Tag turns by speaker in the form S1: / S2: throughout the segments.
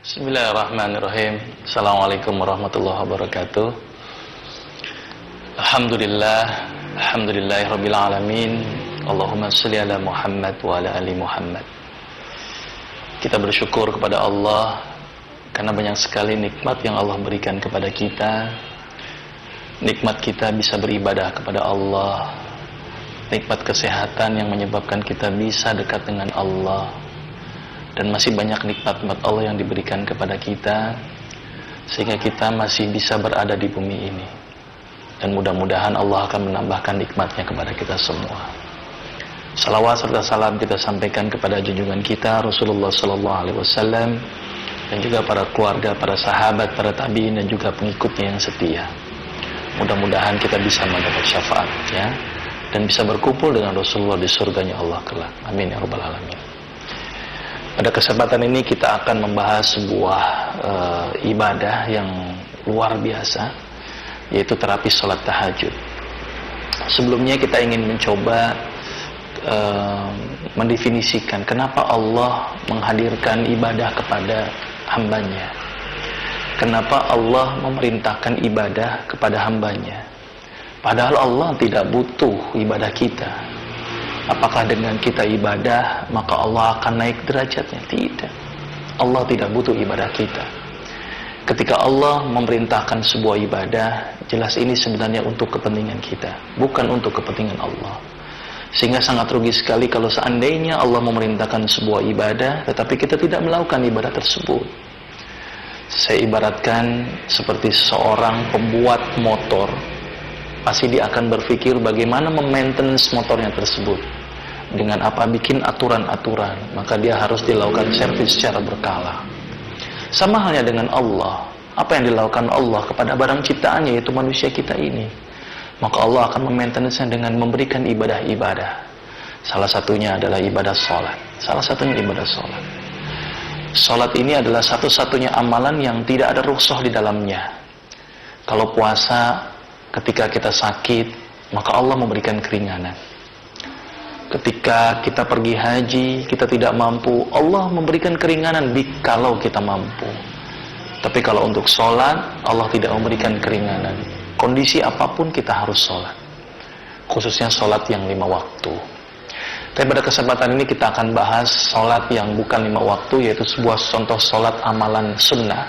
S1: Bismillahirrahmanirrahim. Assalamualaikum warahmatullahi wabarakatuh. Alhamdulillahirabbil alamin. Allahumma shalli ala Muhammad wa ala ali Muhammad. Kita bersyukur kepada Allah karena banyak sekali nikmat yang Allah berikan kepada kita. Nikmat kita bisa beribadah kepada Allah. Nikmat kesehatan yang menyebabkan kita bisa dekat dengan Allah. Dan masih banyak nikmat-nikmat Allah yang diberikan kepada kita sehingga kita masih bisa berada di bumi ini. Dan mudah-mudahan Allah akan menambahkan nikmatnya kepada kita semua. Salawat serta salam kita sampaikan kepada junjungan kita Rasulullah SAW dan juga para keluarga, para sahabat, para tabi'in dan juga pengikutnya yang setia. Mudah-mudahan kita bisa mendapat syafaatnya dan bisa berkumpul dengan Rasulullah di surganya Allah kelak. Amin ya rabbal alamin. Pada kesempatan ini kita akan membahas sebuah ibadah yang luar biasa, yaitu terapi sholat tahajud. Sebelumnya kita ingin mencoba mendefinisikan kenapa Allah menghadirkan ibadah kepada hambanya. Kenapa Allah memerintahkan ibadah kepada hambanya. Padahal Allah tidak butuh ibadah kita. Apakah dengan kita ibadah maka Allah akan naik derajatnya? Tidak. Allah tidak butuh ibadah kita. Ketika Allah memerintahkan sebuah ibadah, jelas ini sebenarnya untuk kepentingan kita, bukan untuk kepentingan Allah. Sehingga sangat rugi sekali kalau seandainya Allah memerintahkan sebuah ibadah tetapi kita tidak melakukan ibadah tersebut. Saya ibaratkan seperti seorang pembuat motor. Pasti dia akan berpikir bagaimana memaintenance motornya tersebut. Dengan apa? Bikin aturan-aturan. Maka dia harus dilakukan servis secara berkala. Sama halnya dengan Allah. Apa yang dilakukan Allah kepada barang ciptaannya, yaitu manusia kita ini. Maka Allah akan memaintenance-nya dengan memberikan ibadah-ibadah. Salah satunya adalah ibadah sholat. Salah satunya ibadah sholat. Sholat ini adalah satu-satunya amalan yang tidak ada rukhsah di dalamnya. Kalau puasa, ketika kita sakit, maka Allah memberikan keringanan. Ketika kita pergi haji, kita tidak mampu, Allah memberikan keringanan kalau kita mampu. Tapi kalau untuk sholat, Allah tidak memberikan keringanan. Kondisi apapun kita harus sholat. Khususnya sholat yang 5 waktu. Tapi pada kesempatan ini kita akan bahas sholat yang bukan 5 waktu, yaitu sebuah contoh sholat amalan sunnah.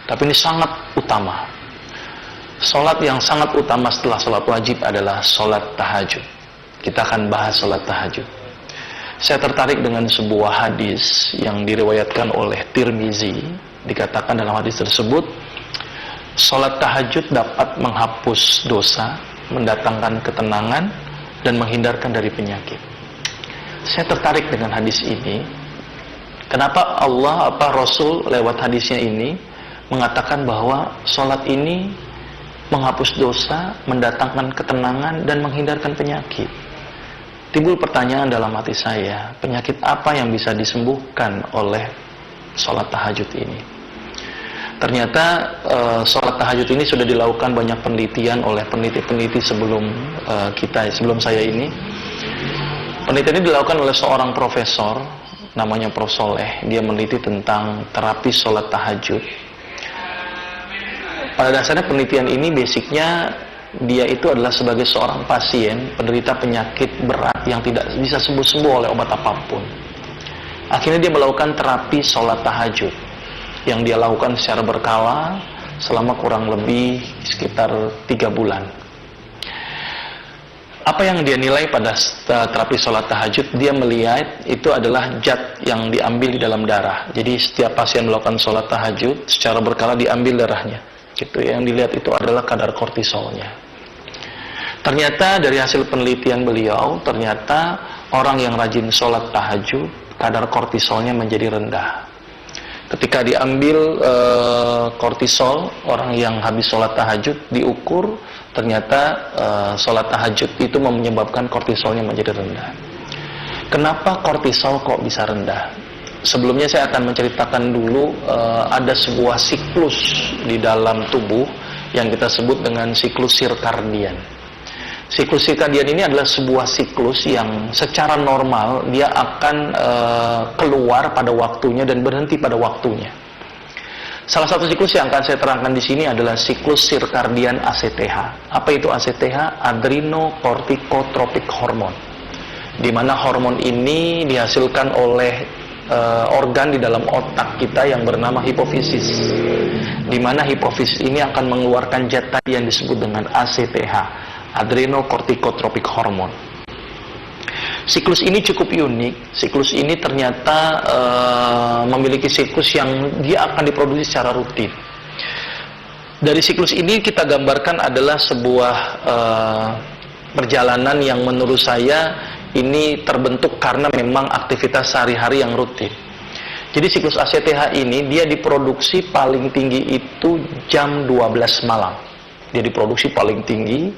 S1: Tapi ini sangat utama. Sholat yang sangat utama setelah sholat wajib adalah sholat tahajud. Kita akan bahas sholat tahajud. Saya tertarik dengan sebuah hadis yang diriwayatkan oleh Tirmizi. Dikatakan dalam hadis tersebut, sholat tahajud dapat menghapus dosa, mendatangkan ketenangan, dan menghindarkan dari penyakit. Saya tertarik dengan hadis ini. Kenapa Rasul lewat hadisnya ini mengatakan bahwa sholat ini menghapus dosa, mendatangkan ketenangan, dan menghindarkan penyakit. Timbul pertanyaan dalam hati saya, penyakit apa yang bisa disembuhkan oleh sholat tahajud ini? Ternyata sholat tahajud ini sudah dilakukan banyak penelitian oleh peneliti-peneliti sebelum saya ini. Penelitian ini dilakukan oleh seorang profesor, namanya Prof. Soleh. Dia meneliti tentang terapi sholat tahajud. Pada dasarnya penelitian ini basicnya dia itu adalah sebagai seorang pasien penderita penyakit berat yang tidak bisa sembuh-sembuh oleh obat apapun. Akhirnya dia melakukan terapi sholat tahajud yang dia lakukan secara berkala selama kurang lebih sekitar 3 bulan. Apa yang dia nilai pada terapi sholat tahajud? Dia melihat itu adalah zat yang diambil di dalam darah. Jadi setiap pasien melakukan sholat tahajud secara berkala diambil darahnya. Gitu, yang dilihat itu adalah kadar kortisolnya. Ternyata dari hasil penelitian beliau, ternyata orang yang rajin sholat tahajud, kadar kortisolnya menjadi rendah. Ketika diambil kortisol, orang yang habis sholat tahajud diukur, ternyata sholat tahajud itu menyebabkan kortisolnya menjadi rendah. Kenapa kortisol kok bisa rendah? Sebelumnya saya akan menceritakan dulu ada sebuah siklus di dalam tubuh yang kita sebut dengan siklus sirkadian. Siklus sirkadian ini adalah sebuah siklus yang secara normal dia akan keluar pada waktunya dan berhenti pada waktunya. Salah satu siklus yang akan saya terangkan di sini adalah siklus sirkadian ACTH. Apa itu ACTH? Adrenocorticotropic hormone. Di mana hormon ini dihasilkan oleh organ di dalam otak kita yang bernama hipofisis. Di mana hipofisis ini akan mengeluarkan zat tadi yang disebut dengan ACTH, adrenocorticotropic hormone. Siklus ini cukup unik. Siklus ini ternyata memiliki siklus yang dia akan diproduksi secara rutin. Dari siklus ini kita gambarkan adalah sebuah perjalanan yang menurut saya ini terbentuk karena memang aktivitas sehari-hari yang rutin. Jadi siklus ACTH ini dia diproduksi paling tinggi itu jam 12 malam. Dia diproduksi paling tinggi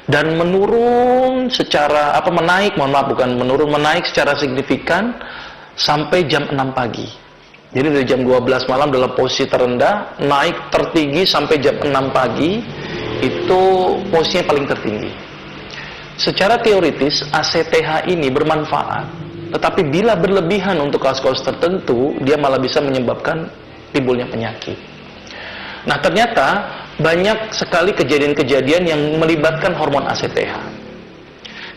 S1: dan menurun secara menaik secara signifikan sampai jam 6 pagi. Jadi dari jam 12 malam dalam posisi terendah, naik tertinggi sampai jam 6 pagi, itu posisinya paling tertinggi. Secara teoritis ACTH ini bermanfaat, tetapi bila berlebihan untuk kasus-kasus tertentu, dia malah bisa menyebabkan timbulnya penyakit. Nah, ternyata banyak sekali kejadian-kejadian yang melibatkan hormon ACTH.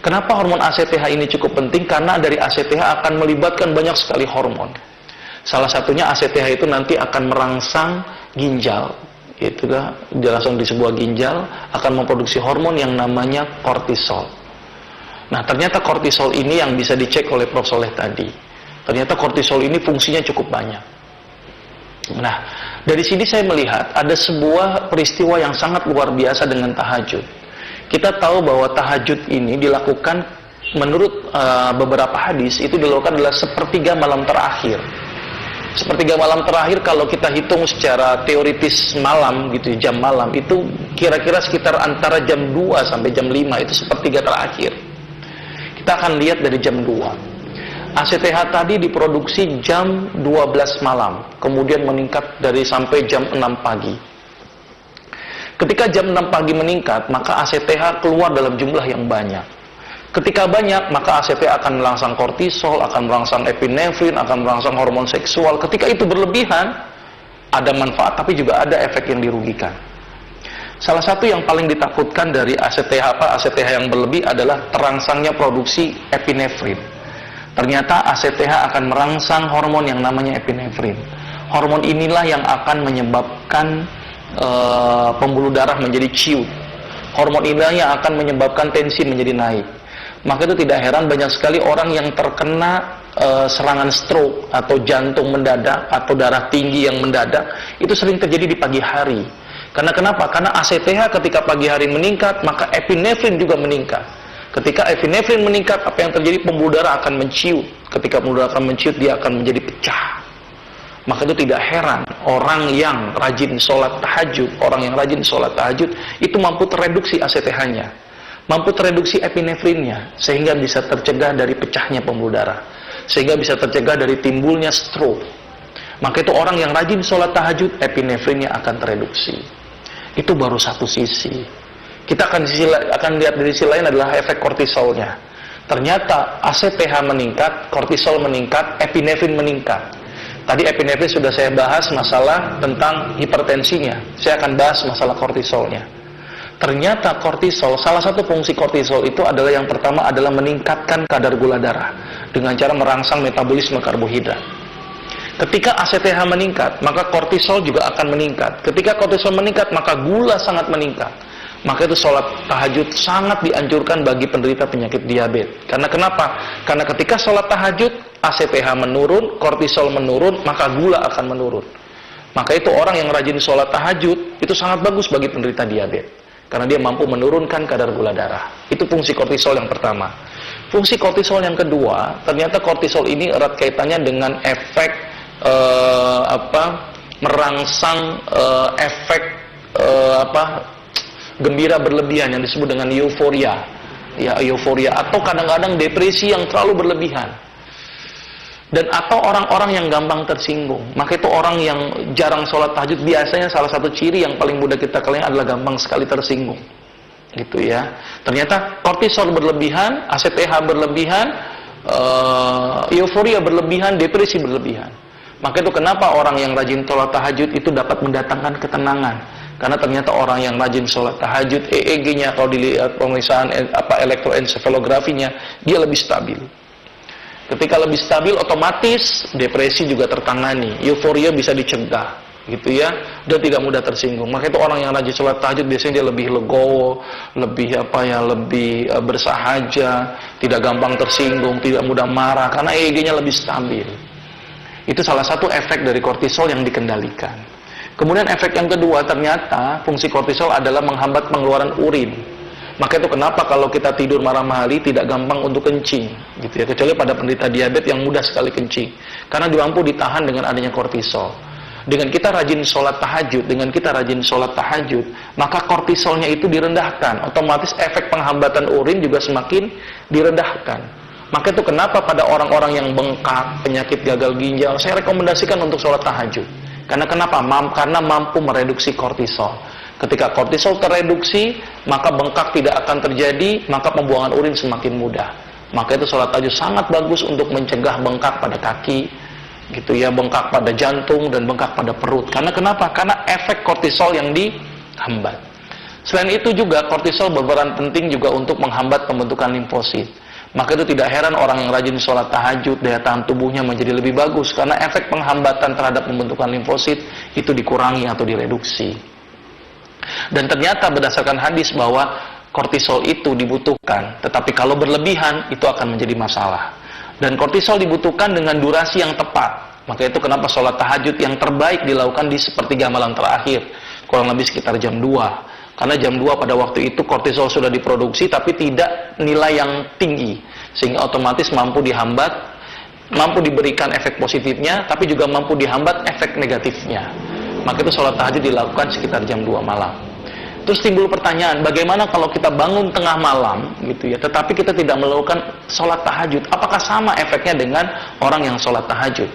S1: Kenapa hormon ACTH ini cukup penting? Karena dari ACTH akan melibatkan banyak sekali hormon. Salah satunya ACTH itu nanti akan merangsang ginjal. Itu langsung di sebuah ginjal akan memproduksi hormon yang namanya kortisol. Nah, ternyata kortisol ini yang bisa dicek oleh Prof. Soleh tadi. Ternyata kortisol ini fungsinya cukup banyak. Nah, dari sini saya melihat ada sebuah peristiwa yang sangat luar biasa dengan tahajud. Kita tahu bahwa tahajud ini dilakukan menurut beberapa hadis itu dilakukan adalah sepertiga malam terakhir. Sepertiga malam terakhir kalau kita hitung secara teoritis malam gitu, jam malam itu kira-kira sekitar antara jam 2 sampai jam 5 itu sepertiga terakhir. Kita akan lihat dari jam 2. ACTH tadi diproduksi jam 12 malam, kemudian meningkat dari sampai jam 6 pagi. Ketika jam 6 pagi meningkat, maka ACTH keluar dalam jumlah yang banyak. Ketika banyak, maka ACTH akan merangsang kortisol, akan merangsang epinefrin, akan merangsang hormon seksual. Ketika itu berlebihan, ada manfaat tapi juga ada efek yang dirugikan. Salah satu yang paling ditakutkan dari ACTH yang berlebih adalah terangsangnya produksi epinefrin. Ternyata ACTH akan merangsang hormon yang namanya epinefrin. Hormon inilah yang akan menyebabkan pembuluh darah menjadi ciut. Hormon inilah yang akan menyebabkan tensi menjadi naik. Maka itu tidak heran banyak sekali orang yang terkena serangan stroke atau jantung mendadak atau darah tinggi yang mendadak itu sering terjadi di pagi hari. Karena kenapa? Karena ACTH ketika pagi hari meningkat, maka epinefrin juga meningkat. Ketika epinefrin meningkat, apa yang terjadi? Pembuluh darah akan menciut. Ketika pembuluh darah akan menciut, dia akan menjadi pecah. Maka itu tidak heran orang yang rajin sholat tahajud, itu mampu tereduksi ACTH-nya, mampu tereduksi epinefrinnya, sehingga bisa tercegah dari pecahnya pembuluh darah, sehingga bisa tercegah dari timbulnya stroke. Maka itu orang yang rajin sholat tahajud, epinefrinnya akan tereduksi. Itu baru satu sisi. Kita akan lihat dari sisi lain adalah efek kortisolnya. Ternyata ACTH meningkat, kortisol meningkat, epinefrin meningkat. Tadi epinefrin sudah saya bahas masalah tentang hipertensinya. Saya akan bahas masalah kortisolnya. Ternyata kortisol, salah satu fungsi kortisol itu adalah yang pertama adalah meningkatkan kadar gula darah dengan cara merangsang metabolisme karbohidrat. Ketika ACTH meningkat, maka kortisol juga akan meningkat. Ketika kortisol meningkat, maka gula sangat meningkat. Maka itu sholat tahajud sangat dianjurkan bagi penderita penyakit diabetes. Karena kenapa? Karena ketika sholat tahajud, ACTH menurun, kortisol menurun, maka gula akan menurun. Maka itu orang yang rajin sholat tahajud, itu sangat bagus bagi penderita diabetes. Karena dia mampu menurunkan kadar gula darah. Itu fungsi kortisol yang pertama. Fungsi kortisol yang kedua, ternyata kortisol ini erat kaitannya dengan efek merangsang efek gembira berlebihan yang disebut dengan euforia. Ya, euforia atau kadang-kadang depresi yang terlalu berlebihan. Dan atau orang-orang yang gampang tersinggung. Maka itu orang yang jarang sholat tahajud biasanya salah satu ciri yang paling mudah kita kelihatan adalah gampang sekali tersinggung. Gitu ya. Ternyata kortisol berlebihan, ACTH berlebihan, euforia berlebihan, depresi berlebihan. Maka itu kenapa orang yang rajin sholat tahajud itu dapat mendatangkan ketenangan. Karena ternyata orang yang rajin sholat tahajud, EEG-nya kalau dilihat pemeriksaan elektroencephalografinya, dia lebih stabil. Ketika lebih stabil, otomatis depresi juga tertangani, euforia bisa dicegah, gitu ya, dan tidak mudah tersinggung. Maka itu orang yang rajin sholat tahajud biasanya dia lebih legowo, lebih bersahaja, tidak gampang tersinggung, tidak mudah marah, karena EEG-nya lebih stabil. Itu salah satu efek dari kortisol yang dikendalikan. Kemudian efek yang kedua, ternyata fungsi kortisol adalah menghambat pengeluaran urin. Maka itu kenapa kalau kita tidur malam hari tidak gampang untuk kencing, gitu ya, kecuali pada penderita diabetes yang mudah sekali kencing, karena mampu ditahan dengan adanya kortisol. Dengan kita rajin sholat tahajud, maka kortisolnya itu direndahkan, otomatis efek penghambatan urin juga semakin direndahkan. Maka itu kenapa pada orang-orang yang bengkak, penyakit gagal ginjal, saya rekomendasikan untuk sholat tahajud. Karena kenapa? Karena mampu mereduksi kortisol. Ketika kortisol tereduksi, maka bengkak tidak akan terjadi, maka pembuangan urin semakin mudah. Maka itu sholat tahajud sangat bagus untuk mencegah bengkak pada kaki, gitu ya, bengkak pada jantung dan bengkak pada perut. Karena kenapa? Karena efek kortisol yang dihambat. Selain itu juga kortisol berperan penting juga untuk menghambat pembentukan limfosit. Maka itu tidak heran orang yang rajin sholat tahajud, daya tahan tubuhnya menjadi lebih bagus, karena efek penghambatan terhadap pembentukan limfosit itu dikurangi atau direduksi. Dan ternyata berdasarkan hadis bahwa kortisol itu dibutuhkan, tetapi kalau berlebihan itu akan menjadi masalah. Dan kortisol dibutuhkan dengan durasi yang tepat. Maka itu kenapa sholat tahajud yang terbaik dilakukan di sepertiga malam terakhir, kurang lebih sekitar jam 2. Karena jam 2 pada waktu itu kortisol sudah diproduksi tapi tidak nilai yang tinggi, sehingga otomatis mampu dihambat, mampu diberikan efek positifnya, tapi juga mampu dihambat efek negatifnya. Maka itu sholat tahajud dilakukan sekitar jam 2 malam. Terus timbul pertanyaan, bagaimana kalau kita bangun tengah malam, gitu ya, tetapi kita tidak melakukan sholat tahajud? Apakah sama efeknya dengan orang yang sholat tahajud?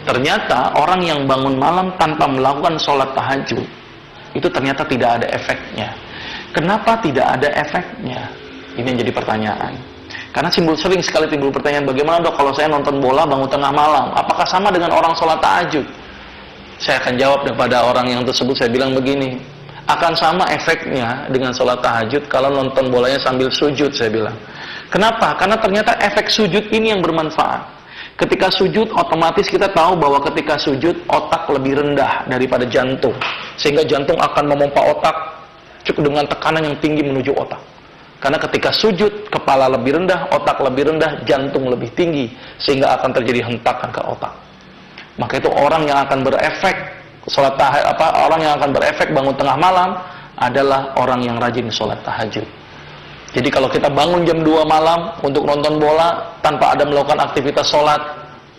S1: Ternyata orang yang bangun malam tanpa melakukan sholat tahajud, itu ternyata tidak ada efeknya. Kenapa tidak ada efeknya? Ini yang jadi pertanyaan. Karena sering sekali timbul pertanyaan, bagaimana dok kalau saya nonton bola bangun tengah malam? Apakah sama dengan orang sholat tahajud? Saya akan jawab kepada orang yang tersebut, saya bilang begini, akan sama efeknya dengan sholat tahajud kalau nonton bolanya sambil sujud, saya bilang. Kenapa? Karena ternyata efek sujud ini yang bermanfaat. Ketika sujud, otomatis kita tahu bahwa ketika sujud, otak lebih rendah daripada jantung. Sehingga jantung akan memompa otak cukup dengan tekanan yang tinggi menuju otak. Karena ketika sujud, kepala lebih rendah, otak lebih rendah, jantung lebih tinggi. Sehingga akan terjadi hentakan ke otak. Maka itu orang yang akan berefek orang yang akan berefek bangun tengah malam adalah orang yang rajin sholat tahajud. Jadi kalau kita bangun jam 2 malam untuk nonton bola tanpa ada melakukan aktivitas sholat,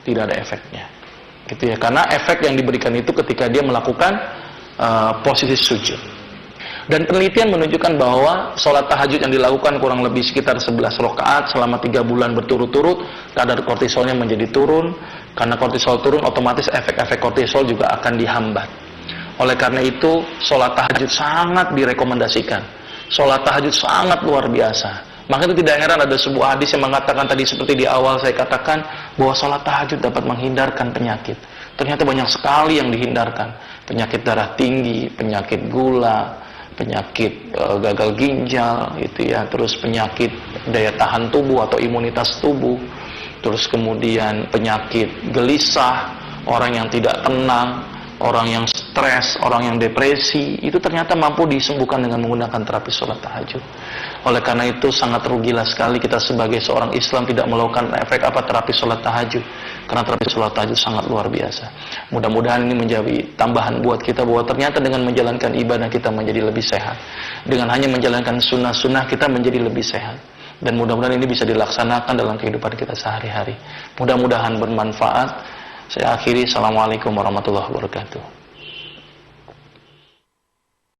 S1: tidak ada efeknya. Gitu ya, karena efek yang diberikan itu ketika dia melakukan posisi sujud. Dan penelitian menunjukkan bahwa sholat tahajud yang dilakukan kurang lebih sekitar 11 rakaat selama 3 bulan berturut-turut, kadar kortisolnya menjadi turun. Karena kortisol turun, otomatis efek-efek kortisol juga akan dihambat. Oleh karena itu, sholat tahajud sangat direkomendasikan. Sholat tahajud sangat luar biasa. Maka itu tidak heran ada sebuah hadis yang mengatakan tadi seperti di awal saya katakan, bahwa sholat tahajud dapat menghindarkan penyakit. Ternyata banyak sekali yang dihindarkan. Penyakit darah tinggi, penyakit gula, penyakit gagal ginjal, gitu ya, terus penyakit daya tahan tubuh atau imunitas tubuh, terus kemudian penyakit gelisah, orang yang tidak tenang, orang yang stres, orang yang depresi, itu ternyata mampu disembuhkan dengan menggunakan terapi sholat tahajud. Oleh karena itu sangat rugilah sekali kita sebagai seorang Islam tidak melakukan terapi sholat tahajud, karena terapi sholat tahajud sangat luar biasa. Mudah-mudahan ini menjadi tambahan buat kita bahwa ternyata dengan menjalankan ibadah kita menjadi lebih sehat, dengan hanya menjalankan sunnah-sunnah kita menjadi lebih sehat. Dan mudah-mudahan ini bisa dilaksanakan dalam kehidupan kita sehari-hari. Mudah-mudahan bermanfaat. Saya akhiri. Assalamualaikum warahmatullahi wabarakatuh.